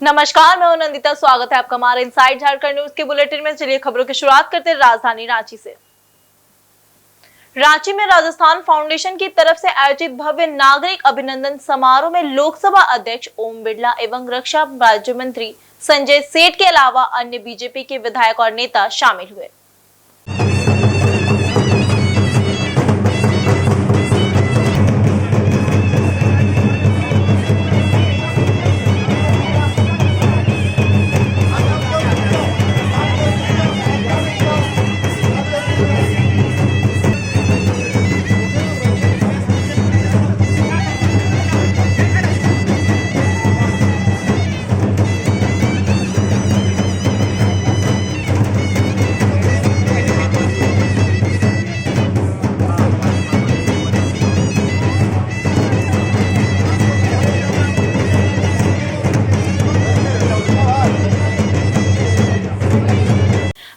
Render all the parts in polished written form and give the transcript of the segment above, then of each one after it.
नमस्कार, मैं हूं नंदिता। स्वागत है आपका हमारे इनसाइड झारखंड न्यूज के बुलेटिन में। चलिए खबरों की शुरुआत करते हैं राजधानी रांची से। रांची में राजस्थान फाउंडेशन की तरफ से आयोजित भव्य नागरिक अभिनंदन समारोह में लोकसभा अध्यक्ष ओम बिरला एवं रक्षा राज्य मंत्री संजय सेठ के अलावा अन्य बीजेपी के विधायक और नेता शामिल हुए।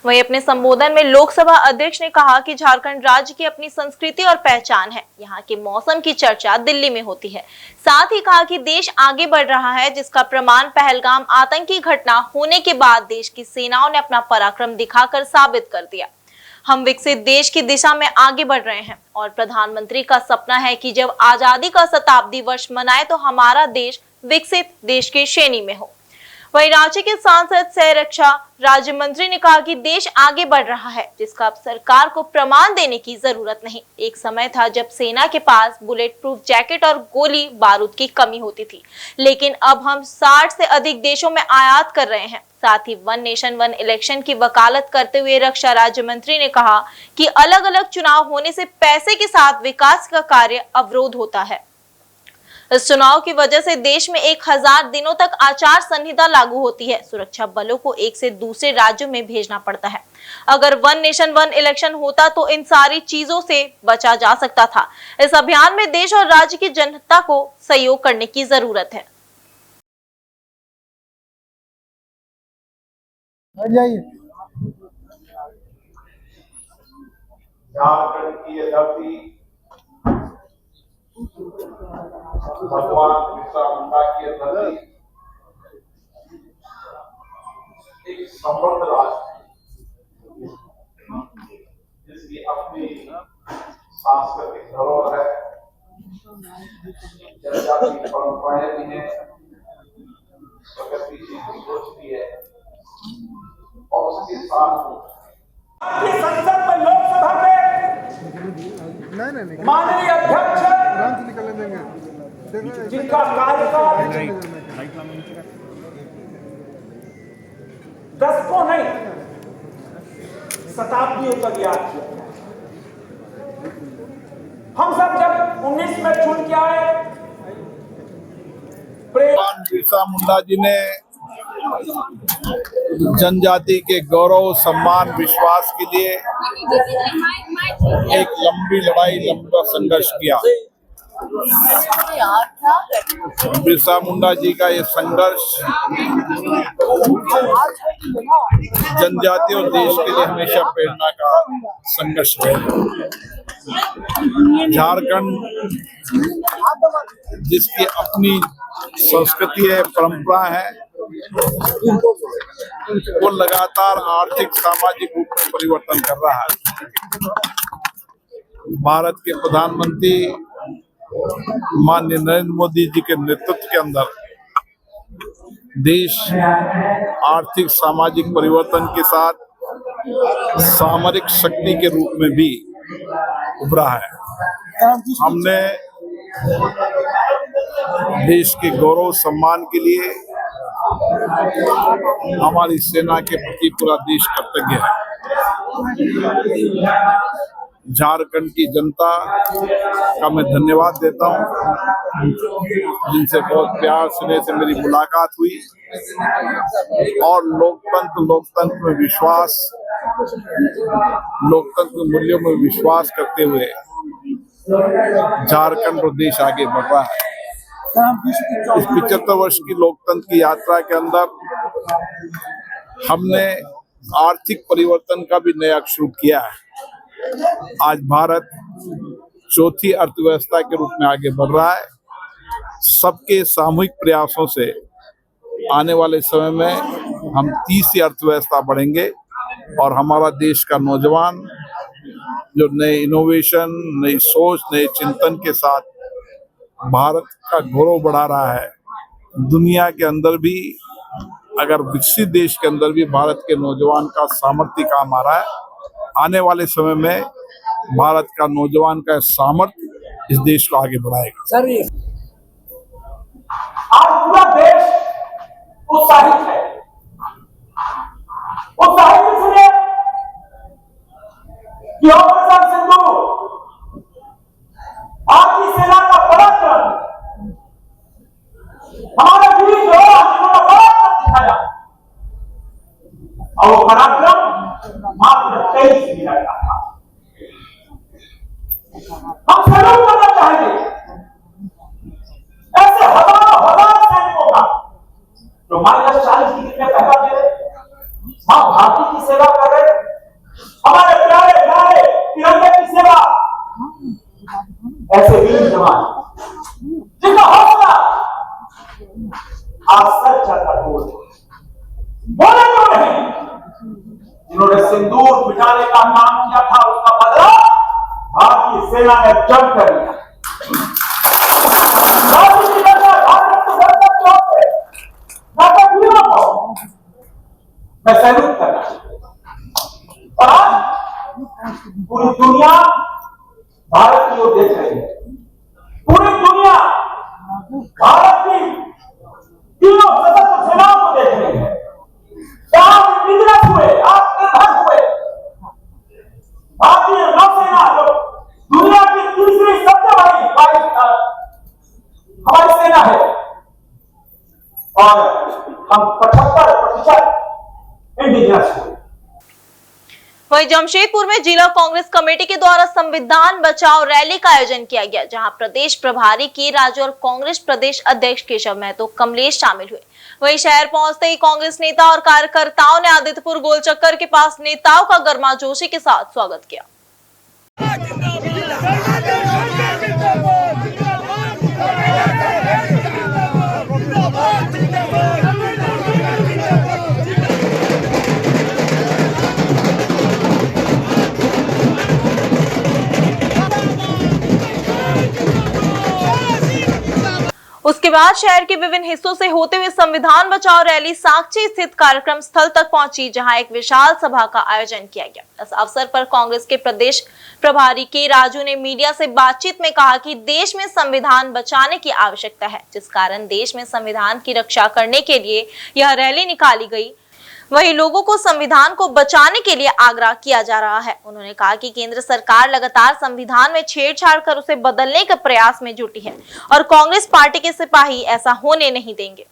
वहीं अपने संबोधन में लोकसभा अध्यक्ष ने कहा कि झारखंड राज्य की अपनी संस्कृति और पहचान है। यहाँ के मौसम की चर्चा दिल्ली में होती है। साथ ही कहा कि देश आगे बढ़ रहा है, जिसका प्रमाण पहलगाम आतंकी घटना होने के बाद देश की सेनाओं ने अपना पराक्रम दिखाकर साबित कर दिया। हम विकसित देश की दिशा में आगे बढ़ रहे हैं और प्रधानमंत्री का सपना है कि जब आजादी का शताब्दी वर्ष मनाए तो हमारा देश विकसित देश की श्रेणी में हो। वहीं रांची के सांसद सह रक्षा राज्य मंत्री ने कहा कि देश आगे बढ़ रहा है, जिसका अब सरकार को प्रमाण देने की जरूरत नहीं। एक समय था जब सेना के पास बुलेट प्रूफ जैकेट और गोली बारूद की कमी होती थी, लेकिन अब हम 60 से अधिक देशों में आयात कर रहे हैं। साथ ही वन नेशन वन इलेक्शन की वकालत करते हुए रक्षा राज्य मंत्री ने कहा कि अलग अलग चुनाव होने से पैसे के साथ विकास का कार्य अवरोध होता है। इस चुनाव की वजह से देश में 1000 दिनों तक आचार संहिता लागू होती है। सुरक्षा बलों को एक से दूसरे राज्यों में भेजना पड़ता है। अगर वन नेशन वन इलेक्शन होता तो इन सारी चीजों से बचा जा सकता था। इस अभियान में देश और राज्य की जनता को सहयोग करने की जरूरत है। झारखंड की ये धरती भगवान बिरसा मुंडा की धरती एक समृद्ध राष्ट्र जिसकी अपनी सांस्कृतिक धरोहर है, जनजाति परंपराएं भी हैं, प्रगतिशील सोच भी है और उसके साथ संसद में लोकसभा में माननीय अध्यक्ष जिनका कार्यकाल दशकों नहीं शताब्दियों तक याद किया। हम सब जब 19 में चुन के आए, भगवान बिरसा मुंडा जी ने जनजाति के गौरव, सम्मान, विश्वास के लिए एक लंबी लड़ाई, लंबा संघर्ष किया। बिरसा मुंडा जी का ये संघर्ष जनजाति और देश के लिए हमेशा प्रेरणा का संघर्ष है। झारखंड जिसकी अपनी संस्कृति है, परंपरा है, वो लगातार आर्थिक सामाजिक रूप में परिवर्तन कर रहा है। भारत के प्रधानमंत्री माननीय नरेंद्र मोदी जी के नेतृत्व के अंदर देश आर्थिक सामाजिक परिवर्तन के साथ सामरिक शक्ति के रूप में भी उभरा है। हमने देश के गौरव सम्मान के लिए हमारी सेना के प्रति पूरा देश कृतज्ञ है। झारखंड की जनता का मैं धन्यवाद देता हूं, जिनसे बहुत प्यार स्नेह से मेरी मुलाकात हुई और लोकतंत्र में विश्वास, लोकतंत्र मूल्यों में विश्वास करते हुए झारखंड और देश आगे बढ़ रहा है। इस 75 वर्ष की लोकतंत्र की यात्रा के अंदर हमने आर्थिक परिवर्तन का भी नया शुरू किया है। आज भारत चौथी अर्थव्यवस्था के रूप में आगे बढ़ रहा है। सबके सामूहिक प्रयासों से आने वाले समय में हम तीसरी अर्थव्यवस्था बढ़ेंगे और हमारा देश का नौजवान जो नए इनोवेशन, नई सोच, नए चिंतन के साथ भारत का गौरव बढ़ा रहा है। दुनिया के अंदर भी, अगर विकसित देश के अंदर भी भारत के नौजवान का सामर्थ्य काम आ रहा है। आने वाले समय में भारत का नौजवान का सामर्थ्य इस देश को आगे बढ़ाएगा। सर, आज पूरा देश उत्साहित है। उत्साहित इसलिए कि ऑपरेशन सिंदूर, भारतीय सेना का पराक्रम, हमारे वीर जवान जिन्होंने पराक्रम दिखाया, और वो पराक्रम मात्र 23 मिनट का था। हम सैल्यूट करना चाहेंगे ऐसे हजारों सैनिकों का जो माइनस 40 डिग्री में पहरा दे रहे, मां भारती की सेवा कर रहे, हमारे प्यारे प्यारे तिरंगे की सेवा। ऐसे वीर जवान जिनका हौसला आज सर चढ़कर बोल बोले क्यों नहीं, जिन्होंने सिंदूर मिटाने का काम किया था, उसका बदला भारतीय सेना ने जंग कर लिया। मैं सैल्यूट करना और आज पूरी दुनिया भारत की ओर देख रही है। पूरी दुनिया भारत की तीनों सशस्त्र सेनाओं को देख रही है। आप विजय हुए, आत्मनिर्भर हुए। भारतीय नौसेना जो दुनिया की तीसरी सबसे बड़ी हमारी सेना है, और हम 75% इंडिजिनस हुए। वहीं जमशेदपुर में जिला कांग्रेस कमेटी के द्वारा संविधान बचाओ रैली का आयोजन किया गया, जहां प्रदेश प्रभारी के राज्य और कांग्रेस प्रदेश अध्यक्ष केशव महतो कमलेश शामिल हुए। वहीं शहर पहुंचते ही कांग्रेस नेता और कार्यकर्ताओं ने आदित्यपुर गोलचक्कर के पास नेताओं का गर्माजोशी के साथ स्वागत किया। उसके बाद शहर के विभिन्न हिस्सों से होते हुए संविधान बचाओ रैली साक्षी स्थित कार्यक्रम स्थल तक पहुंची, जहां एक विशाल सभा का आयोजन किया गया। इस अवसर पर कांग्रेस के प्रदेश प्रभारी के राजू ने मीडिया से बातचीत में कहा कि देश में संविधान बचाने की आवश्यकता है, जिस कारण देश में संविधान की रक्षा करने के लिए यह रैली निकाली गई। वहीं लोगों को संविधान को बचाने के लिए आग्रह किया जा रहा है। उन्होंने कहा कि केंद्र सरकार लगातार संविधान में छेड़छाड़ कर उसे बदलने के प्रयास में जुटी है और कांग्रेस पार्टी के सिपाही ऐसा होने नहीं देंगे।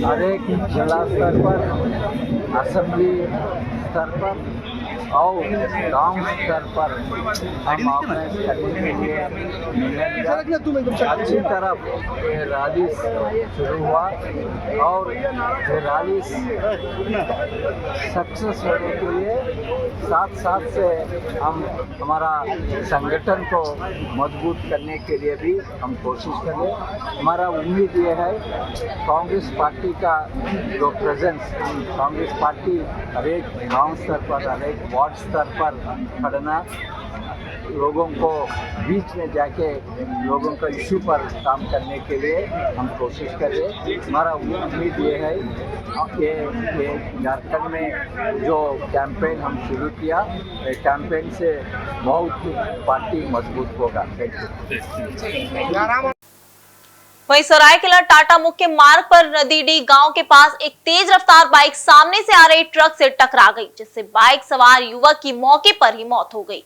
हर एक जिला स्तर पर, असेंबली स्तर पर और गांव स्तर पर हम ऑर्गेनाइज करने के लिए अच्छी तरफ ये रैली शुरू हुआ और ये रैली सक्सेस होने के लिए साथ से हम हमारा संगठन को मजबूत करने के लिए भी हम कोशिश करें। हमारा उम्मीद ये है कांग्रेस पार्टी का जो प्रेजेंस, कांग्रेस पार्टी हर एक गाँव स्तर पर, हर एक वार्ड स्तर पर खड़ना, लोगों को बीच में जाके लोगों का इशू पर काम करने के लिए हम कोशिश कर रहे। हमारा उम्मीद ये है कि झारखंड में जो कैंपेन हम शुरू किया, कैंपेन से बहुत पार्टी मजबूत होगा। वहीं सरायकेला टाटा मुख्य मार्ग पर नदीडी गांव के पास एक तेज रफ्तार बाइक सामने से आ रही ट्रक से टकरा गई, जिससे बाइक सवार युवक की मौके पर ही मौत हो गई।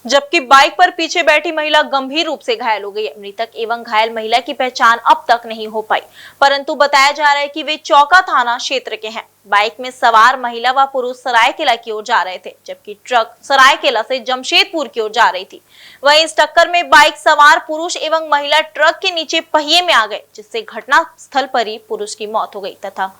जबकि बाइक पर पीछे बैठी महिला गंभीर रूप से घायल हो गई है। मृतक एवं घायल महिला की पहचान अब तक नहीं हो पाई, परंतु बताया जा रहा है कि वे चौका थाना क्षेत्र के हैं। बाइक में सवार महिला व पुरुष सरायकेला की ओर जा रहे थे, जबकि ट्रक सरायकेला से जमशेदपुर की ओर जा रही थी। वहीं इस टक्कर में बाइक सवार पुरुष एवं महिला ट्रक के नीचे पहिए में आ गए, जिससे घटना स्थल पर ही पुरुष की मौत हो गई तथा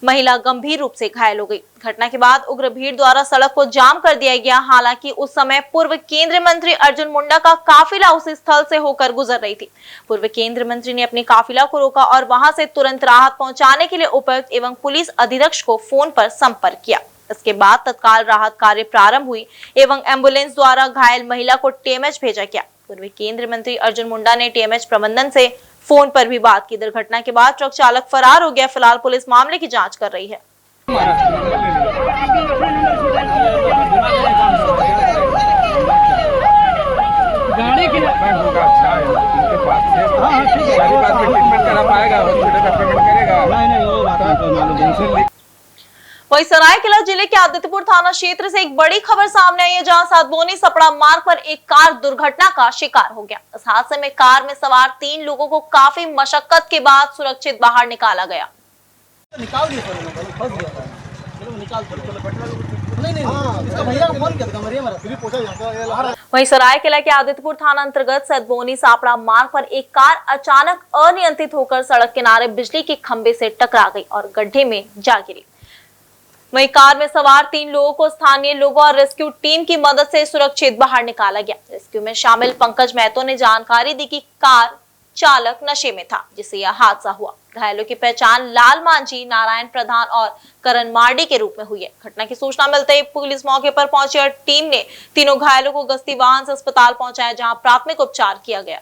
महिला गंभीर रूप से घायल हो गई। घटना के बाद उग्र भीड़ द्वारा सड़क को जाम कर दिया गया। हालांकि उस समय पूर्व केंद्रीय मंत्री अर्जुन मुंडा का काफिला उस स्थल से होकर गुजर रही थी। पूर्व केंद्रीय मंत्री ने अपने काफिला को रोका और वहां से तुरंत राहत पहुंचाने के लिए उपायुक्त एवं पुलिस अधीक्षक को फोन पर संपर्क किया। इसके बाद तत्काल राहत कार्य प्रारंभ हुई एवं एम्बुलेंस द्वारा घायल महिला को टीएमएच भेजा गया। पूर्व केंद्रीय मंत्री अर्जुन मुंडा ने टीएमएच प्रबंधन से फोन पर भी बात की। दुर्घटना के बाद ट्रक चालक फरार हो गया। फिलहाल पुलिस मामले की जांच कर रही है। गाड़ी के होगा अच्छा है, इनके पास है, सारी बात में ट्रीटमेंट करा पाएगा, हॉस्पिटल का पेमेंट करेगा। नहीं वो बात तो मालूम। वहीं सरायकेला जिले के आदित्यपुर थाना क्षेत्र से एक बड़ी खबर सामने आई है, जहां सातबोनी सपड़ा मार्ग पर एक कार दुर्घटना का शिकार हो गया। इस हादसे में कार में सवार 3 लोगों को काफी मशक्कत के बाद सुरक्षित बाहर निकाला गया। निकाल दिया सर, फंस गया था। चलो निकाल नहीं इसका भैया को फोन किया था, मरिए मरा फिर पहुंचा जाता। वहीं सरायकेला के आदित्यपुर थाना अंतर्गत सतबोनी सापड़ा मार्ग पर एक कार अचानक अनियंत्रित होकर सड़क किनारे बिजली के खंभे से टकरा गई और गड्ढे में जा गिरी। वहीं कार में सवार 3 लोगों को स्थानीय लोगों और रेस्क्यू टीम की मदद से सुरक्षित बाहर निकाला गया। रेस्क्यू में शामिल पंकज महतो ने जानकारी दी कि कार चालक नशे में था, जिससे यह हादसा हुआ। घायलों की पहचान लाल मांझी, नारायण प्रधान और करण मार्डी के रूप में हुई है। घटना की सूचना मिलते ही पुलिस मौके पर पहुंची और टीम ने तीनों घायलों को गश्ती वाहन से अस्पताल पहुंचाया, जहां प्राथमिक उपचार किया गया।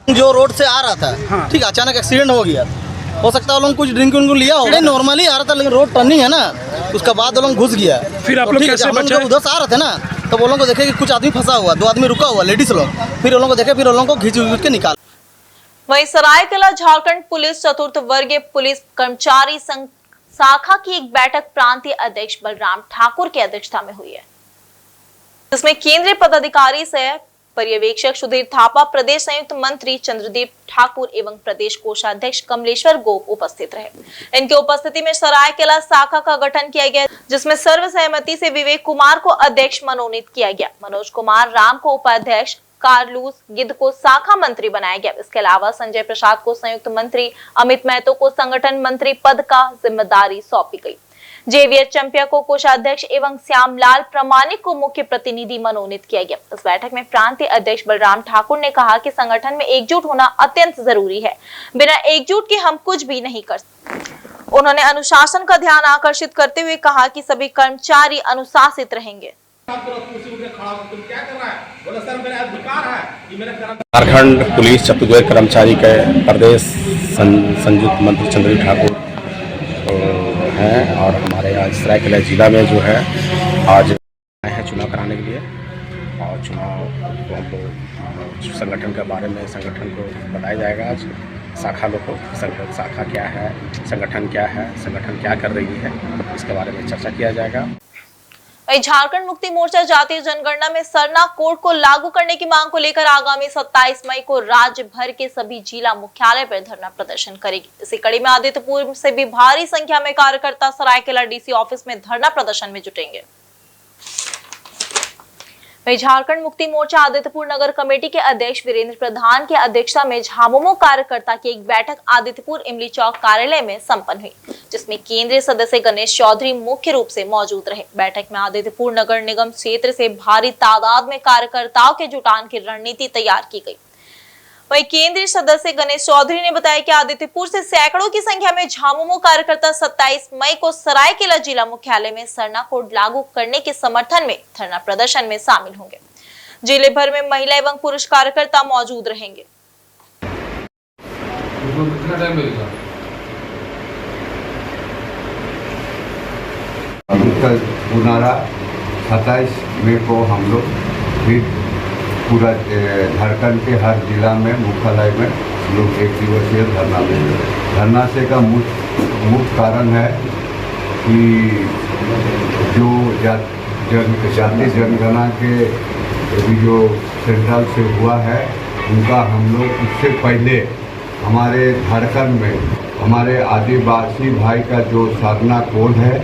जो रोड से आ रहा था, ठीक, अचानक एक्सीडेंट हो गया। हो सकता है वो लोग कुछ ड्रिंक लिया होगा, नॉर्मली आ रहा था, लेकिन रोड टर्निंग है ना, उसके बाद वो लोग घुस गया। फिर आप लोग कैसे बचे? उधर से आ रहे थे ना, तो वो लोगों को देखे कि कुछ आदमी फंसा हुआ, 2 आदमी रुका हुआ, लेडीज लोग, फिर वो लोगों को देखे, फिर वो लोगों को घींच के निकाल। वहीं सरायकेला झारखंड पुलिस चतुर्थ वर्गीय पुलिस कर्मचारी संघ शाखा की एक बैठक प्रांतीय अध्यक्ष बलराम ठाकुर की अध्यक्षता में हुई है, जिसमें केंद्रीय पदाधिकारी से पर्यवेक्षक सुधीर थापा, प्रदेश संयुक्त मंत्री चंद्रदीप ठाकुर एवं प्रदेश कोषाध्यक्ष कमलेश्वर गोप उपस्थित रहे। इनके उपस्थिति में सरायकेला शाखा का गठन किया गया, जिसमें सर्वसहमति से विवेक कुमार को अध्यक्ष मनोनीत किया गया, मनोज कुमार राम को उपाध्यक्ष, कार्लूस गिद्ध को शाखा मंत्री बनाया गया। इसके अलावा संजय प्रसाद को संयुक्त मंत्री, अमित महतो को संगठन मंत्री पद का जिम्मेदारी सौंपी गई। जेवियर चंपिया को कोषाध्यक्ष एवं श्यामलाल प्रमाणिक को मुख्य प्रतिनिधि मनोनीत किया गया। इस बैठक में प्रांतीय अध्यक्ष बलराम ठाकुर ने कहा कि संगठन में एकजुट होना अत्यंत जरूरी है, बिना एकजुट के हम कुछ भी नहीं कर सकते। उन्होंने अनुशासन का ध्यान आकर्षित करते हुए कहा कि सभी कर्मचारी अनुशासित रहेंगे। झारखंड पुलिस चतुर्थ कर्मचारी के प्रदेश संयुक्त मंत्री चंद्रदीप ठाकुर हैं और हमारे आज सरायकेला जिला में जो है आज आए हैं चुनाव कराने के लिए। और चुनाव को संगठन के बारे में संगठन को बताया जाएगा। आज शाखा लोग को शाखा क्या है, संगठन क्या है, संगठन क्या कर रही है, इसके बारे में चर्चा किया जाएगा। झारखंड मुक्ति मोर्चा जातीय जनगणना में सरना कोड को लागू करने की मांग को लेकर आगामी 27 मई को राज्य भर के सभी जिला मुख्यालय पर धरना प्रदर्शन करेगी। इसी कड़ी में आदित्यपुर से भी भारी संख्या में कार्यकर्ता सरायकेला डीसी ऑफिस में धरना प्रदर्शन में जुटेंगे। वहीं झारखंड मुक्ति मोर्चा आदित्यपुर नगर कमेटी के अध्यक्ष वीरेंद्र प्रधान की अध्यक्षता में झामुमो कार्यकर्ता की एक बैठक आदित्यपुर इमली चौक कार्यालय में संपन्न हुई, जिसमें केंद्रीय सदस्य गणेश चौधरी मुख्य रूप से मौजूद रहे। बैठक में आदित्यपुर नगर निगम क्षेत्र से भारी तादाद में कार्यकर्ताओं के जुटान की रणनीति तैयार की गई। वहीं केंद्रीय सदस्य गणेश चौधरी ने बताया कि आदित्यपुर से सैकड़ों की संख्या में झामुमो कार्यकर्ता 27 मई को सरायकेला जिला मुख्यालय में सरना कोड लागू करने के समर्थन में धरना प्रदर्शन में शामिल होंगे। जिले भर में महिला एवं पुरुष कार्यकर्ता मौजूद रहेंगे। पुनारा 27 मई को हम लोग फिर पूरा झारखंड के हर जिला में मुख्यालय में लोग एक दिवसीय धरना देंगे। धरना से का मुख्य कारण है कि जो जाति जनगणना के अभी जो सेंट्रल से हुआ है उनका हम लोग उससे पहले हमारे झारखंड में हमारे आदिवासी भाई का जो साधना कोड है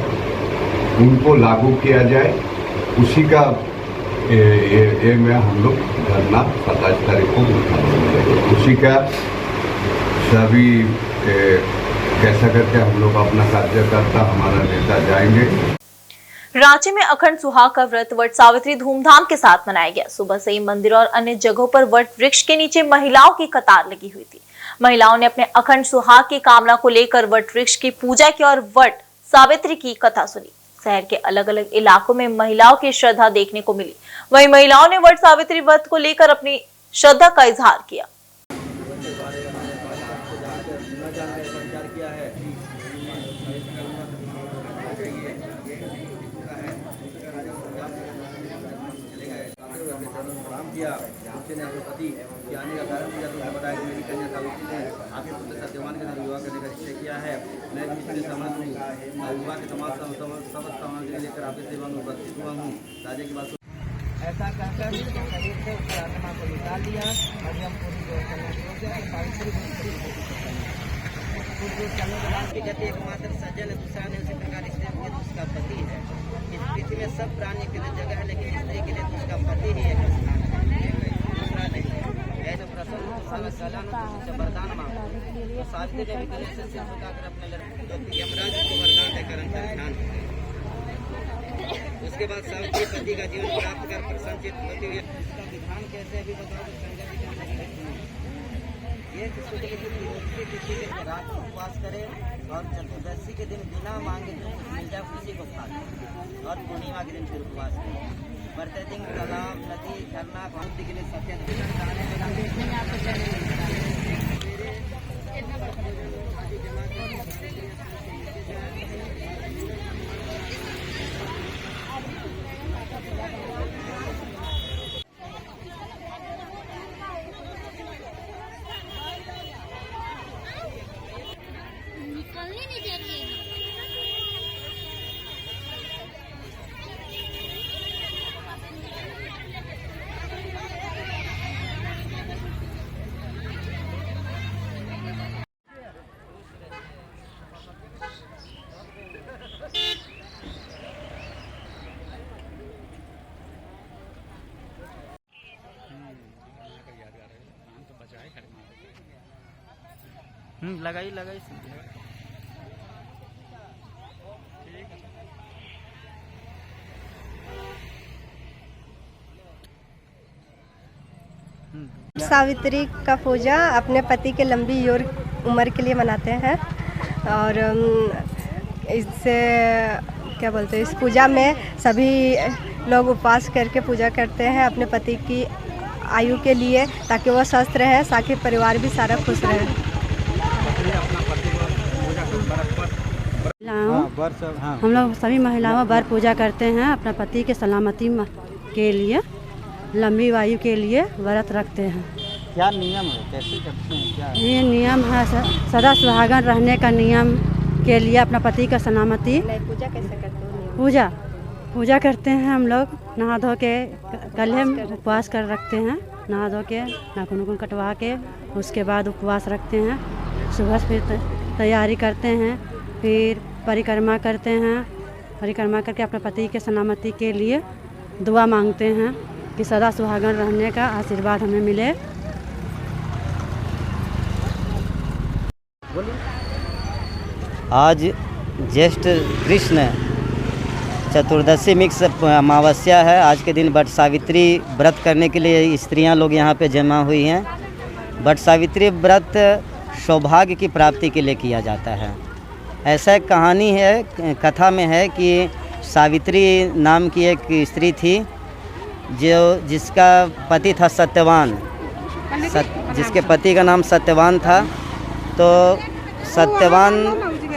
उनको लागू किया जाए, उसी का ये में हम लोग धरना 27 तारीख को उसी का सभी कैसा करके हम लोग अपना कार्यकर्ता हमारा नेता जाएंगे। रांची में अखंड सुहाग का व्रत वट सावित्री धूमधाम के साथ मनाया गया। सुबह से ही मंदिरों और अन्य जगहों पर वट वृक्ष के नीचे महिलाओं की कतार लगी हुई थी। महिलाओं ने अपने अखंड सुहाग की कामना को लेकर वट वृक्ष की पूजा की और वट सावित्री की कथा सुनी। शहर के अलग अलग इलाकों में महिलाओं की श्रद्धा देखने को मिली। वहीं महिलाओं ने वट सावित्री व्रत को लेकर अपनी श्रद्धा का इजहार किया। आने का कारण मुझे तो बताया कि मेरी कन्या सावित्री ने आपके पुत्र सत्यवान के साथ विवाह करने का निश्चय किया है। मैं भी इसमें सहमत हूँ। विवाह के तमाम सामग्री लेकर आपके सेवा में उपस्थित हुआ हूँ। राजा की बात ऐसा कहकर शरीर से उसकी आत्मा को निकाल लिया और हम पूरी व्यक्ति एकमात्र सज्जन है, दूसरा ने उसी प्रकार स्त्री के उसका पति है। इस पृथ्वी में सब प्राणी के लिए जगह है, लेकिन स्त्री के लिए उसका पति ही एक स्थान है, दूसरा नहीं। ऐसे प्रसन्न वरदान मांगा सावित्री ने भी गले से सिर झुकाकर अपने लड़के यमराज को वरदान देकर अंतर ध्यान। उसके बाद सावित्री पति का जीवन प्राप्त कर प्रसन्नचित होती हुई उसका विधान कैसे अभी बताओ। ये शुक्ल की तिथि के रात उपवास करे और चतुर्दशी के दिन बिना मांगे जो मिल जाए उसी को खा ले और पूर्णिमा के दिन फिर उपवास करे। बढ़ते दिन तालाब नदी झरना भक्ति के लिए सत्य लगाई सावित्री का पूजा अपने पति के लंबी उम्र के लिए मनाते हैं और इससे क्या बोलते हैं, इस पूजा में सभी लोग उपवास करके पूजा करते हैं अपने पति की आयु के लिए, ताकि वह स्वस्थ रहे, साथ ही परिवार भी सारा खुश रहे। हम लोग सभी महिलाओं वर पूजा करते हैं अपना पति के सलामती के लिए, लंबी आयु के लिए व्रत रखते हैं। क्या नियम है, कैसे करते हैं, क्या ये नियम है सदा सुहागन रहने का नियम के लिए अपना पति का सलामती। पूजा कैसे करते हैं? पूजा करते हैं हम लोग नहा धो के, कल उपवास कर रखते हैं, नहा धो के नाखून कटवा के उसके बाद उपवास रखते हैं। सुबह फिर तैयारी करते हैं, फिर परिक्रमा करते हैं, परिक्रमा करके अपने पति के सलामती के लिए दुआ मांगते हैं कि सदा सुहागन रहने का आशीर्वाद हमें मिले। आज ज्येष्ठ कृष्ण चतुर्दशी मिक्स अमावस्या है। आज के दिन वट सावित्री व्रत करने के लिए स्त्रियां लोग यहाँ पे जमा हुई हैं। वट सावित्री व्रत सौभाग्य की प्राप्ति के लिए किया जाता है। ऐसा एक कहानी है, कथा में है कि सावित्री नाम की एक स्त्री थी जिसका पति था सत्यवान, जिसके पति का नाम सत्यवान था। तो सत्यवान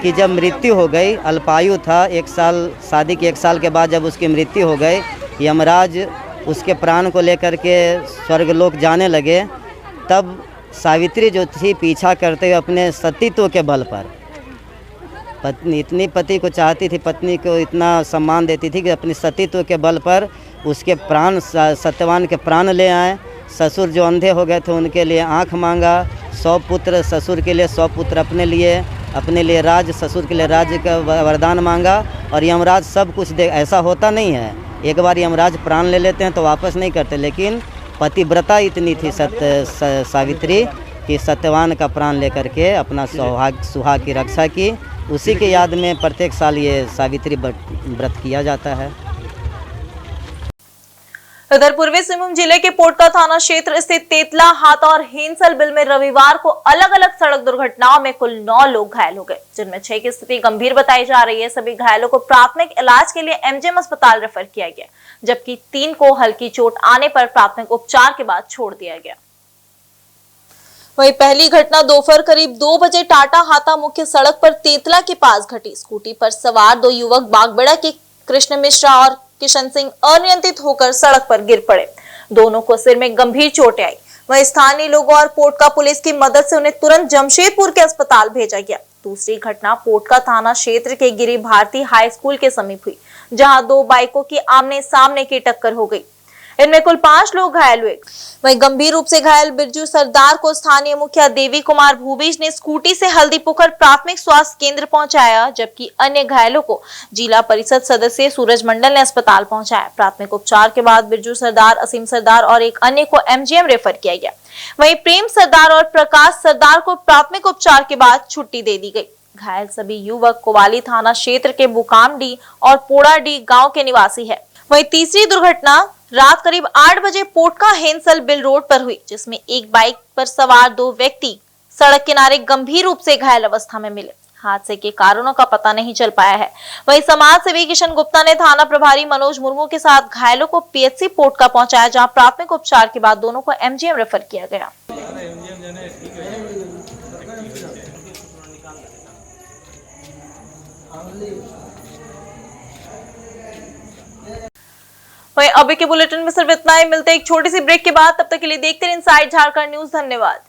की जब मृत्यु हो गई, अल्पायु था, 1 साल, शादी के 1 साल के बाद जब उसकी मृत्यु हो गई, यमराज उसके प्राण को लेकर के स्वर्गलोक जाने लगे, तब सावित्री जो थी पीछा करते हुए अपने सतीत्व के बल पर, पत्नी इतनी पति को चाहती थी, पत्नी को इतना सम्मान देती थी कि अपनी सतीत्व के बल पर उसके प्राण, सत्यवान के प्राण ले आए। ससुर जो अंधे हो गए थे उनके लिए आँख मांगा, 100 पुत्र ससुर के लिए, 100 पुत्र अपने लिए राज, ससुर के लिए राज्य का वरदान मांगा। और यमराज सब कुछ दे, ऐसा होता नहीं है, एक बार यमराज प्राण ले लेते हैं तो वापस नहीं करते, लेकिन पतिव्रता इतनी थी सावित्री कि सत्यवान का प्राण लेकर के अपना सुहाग की रक्षा की। उसी के याद में प्रत्येक साल ये सावित्री व्रत किया जाता है। उधर पूर्वी सिंहभूम जिले के पोटका थाना क्षेत्र स्थित तेतला, हाथा और हेंसल बिल में रविवार को अलग अलग सड़क दुर्घटनाओं में कुल 9 लोग घायल हो गए, जिनमें 6 की स्थिति गंभीर बताई जा रही है। सभी घायलों को प्राथमिक इलाज के लिए एमजीएम अस्पताल रेफर किया गया, जबकि 3 को हल्की चोट आने पर प्राथमिक उपचार के बाद छोड़ दिया गया। वहीं पहली घटना दोपहर करीब 2 बजे टाटा हाथा मुख्य सड़क पर तेतला के पास घटी। स्कूटी पर सवार 2 युवक बागबेड़ा के कृष्ण मिश्रा और किशन सिंह अनियंत्रित होकर सड़क पर गिर पड़े। दोनों को सिर में गंभीर चोटें आई। वहीं स्थानीय लोगों और पोटका पुलिस की मदद से उन्हें तुरंत जमशेदपुर के अस्पताल भेजा गया। दूसरी घटना पोटका थाना क्षेत्र के गिरी भारती हाई स्कूल के समीप हुई, जहां 2 बाइकों की आमने सामने की टक्कर हो गई। इनमें कुल 5 लोग घायल हुए। वहीं गंभीर रूप से घायल बिरजू सरदार को स्थानीय मुखिया देवी कुमार भूबेज ने स्कूटी से हल्दीपुर प्राथमिक स्वास्थ्य केंद्र पहुंचाया, जबकि अन्य घायलों को जिला परिषद सदस्य सूरज मंडल ने अस्पताल पहुंचाया। प्राथमिक उपचार के बाद बिरजू सरदार, असीम सरदार और एक अन्य को एमजीएम रेफर किया गया। वहीं प्रेम सरदार और प्रकाश सरदार को प्राथमिक उपचार के बाद छुट्टी दे दी गई। घायल सभी युवक कोवाली थाना क्षेत्र के बुकामडी और पोड़ाडी गांव के निवासी है। वहीं तीसरी दुर्घटना रात करीब 8 बजे पोटका हेंसल बिल रोड पर हुई, जिसमें एक बाइक पर सवार 2 व्यक्ति सड़क किनारे गंभीर रूप से घायल अवस्था में मिले। हादसे के कारणों का पता नहीं चल पाया है। वहीं समाज सेवी किशन गुप्ता ने थाना प्रभारी मनोज मुर्मू के साथ घायलों को पीएचसी पोटका पहुंचाया, जहां प्राथमिक उपचार के बाद दोनों को एमजीएम रेफर किया गया। वहीं अभी के बुलेटिन में सिर्फ इतना ही। मिलते हैं एक छोटी सी ब्रेक के बाद, तब तक के लिए देखते रहिए इनसाइड झारखंड न्यूज। धन्यवाद।